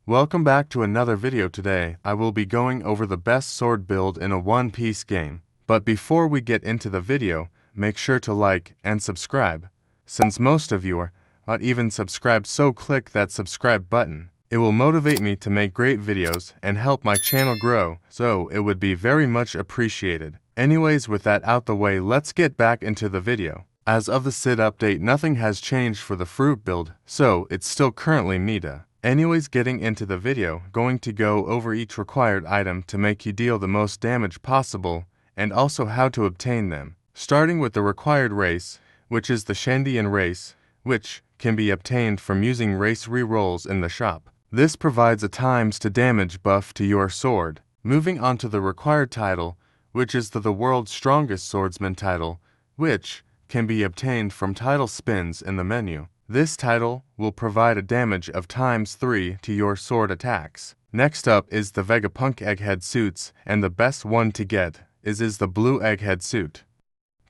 Welcome back to another video. Today, I will be going over the best sword build in a one-piece game. But before we get into the video, make sure to like and subscribe. Since most of you are not even subscribed, so click that subscribe button. It will motivate me to make great videos and help my channel grow, so it would be very much appreciated. Anyways, with that out the way, let's get back into the video. As of the CID update, nothing has changed for the fruit build, so it's still currently meta. Anyways, getting into the video, going to go over each required item to make you deal the most damage possible, and also how to obtain them. Starting with the required race, which is the Shandian race, which can be obtained from using race rerolls in the shop. This provides a times to damage buff to your sword. Moving on to the required title, which is the World's Strongest Swordsman title, which can be obtained from title spins in the menu. This title will provide a damage of ×3 to your sword attacks. Next up is the Vegapunk Egghead suits, and the best one to get is the blue Egghead suit.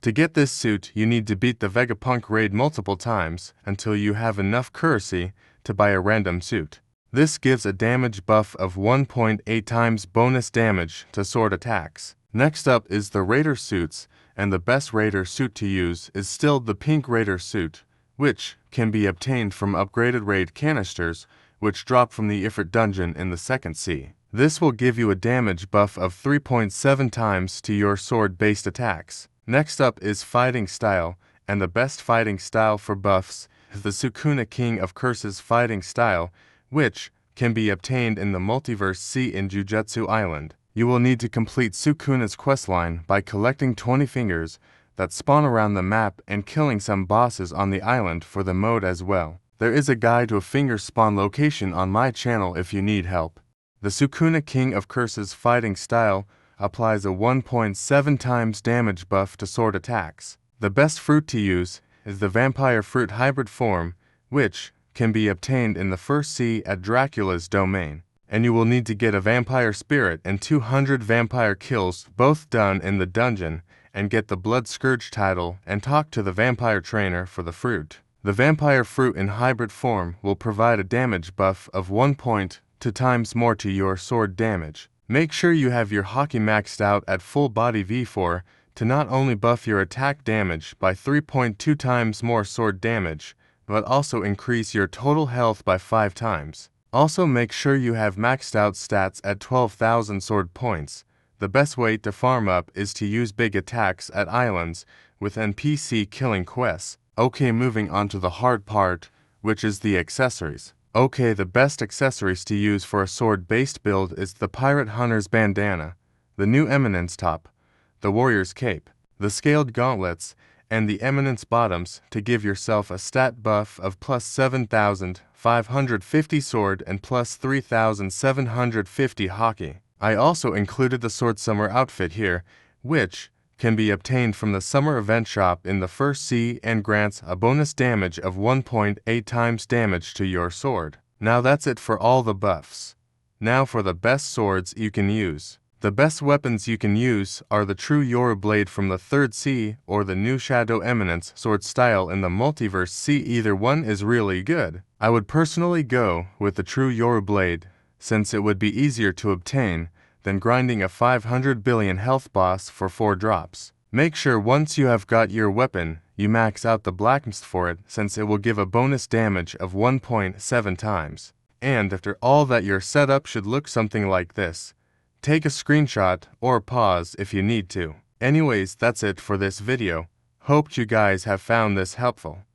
To get this suit, you need to beat the Vegapunk raid multiple times until you have enough currency to buy a random suit. This gives a damage buff of 1.8 times bonus damage to sword attacks. Next up is the Raider suits, and the best Raider suit to use is still the pink Raider suit, which can be obtained from upgraded raid canisters, which drop from the Ifrit dungeon in the second sea. This will give you a damage buff of 3.7 times to your sword-based attacks. Next up is fighting style, and the best fighting style for buffs is the Sukuna King of Curses fighting style, which can be obtained in the Multiverse Sea in Jujutsu Island. You will need to complete Sukuna's questline by collecting 20 fingers that spawn around the map and killing some bosses on the island for the mode as well. There is a guide to a finger spawn location on my channel if you need help. The Sukuna King of Curses fighting style applies a 1.7 times damage buff to sword attacks. The best fruit to use is the Vampire Fruit Hybrid form, which can be obtained in the first sea at Dracula's domain. And you will need to get a Vampire Spirit and 200 Vampire kills, both done in the dungeon, and get the Blood Scourge title and talk to the Vampire Trainer for the fruit. The Vampire Fruit in hybrid form will provide a damage buff of 1.2 times more to your sword damage. Make sure you have your hockey maxed out at full body V4 to not only buff your attack damage by 3.2 times more sword damage, but also increase your total health by 5 times. Also make sure you have maxed out stats at 12,000 sword points. The best way to farm up is to use big attacks at islands with NPC killing quests. Okay, moving on to the hard part, which is the accessories. Okay, the best accessories to use for a sword-based build is the Pirate Hunter's Bandana, the new Eminence Top, the Warrior's Cape, the Scaled Gauntlets, and the Eminence Bottoms to give yourself a stat buff of plus 7,550 sword and plus 3,750 hockey. I also included the Sword Summer outfit here, which can be obtained from the Summer Event Shop in the first sea and grants a bonus damage of 1.8 times damage to your sword. Now that's it for all the buffs. Now for the best swords you can use. The best weapons you can use are the True Yoru Blade from the Third Sea or the new Shadow Eminence sword style in the Multiverse Sea. Either one is really good. I would personally go with the True Yoru Blade, since it would be easier to obtain than grinding a 500 billion health boss for 4 drops. Make sure once you have got your weapon, you max out the Blackmist for it, since it will give a bonus damage of 1.7 times. And after all that, your setup should look something like this. Take a screenshot or pause if you need to. Anyways, that's it for this video. Hope you guys have found this helpful.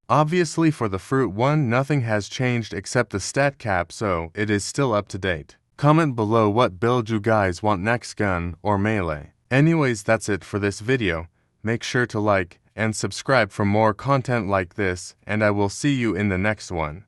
Obviously for the fruit one, nothing has changed except the stat cap, so it is still up to date. Comment below what build you guys want next, gun or melee. Anyways, that's it for this video. Make sure to like and subscribe for more content like this, and I will see you in the next one.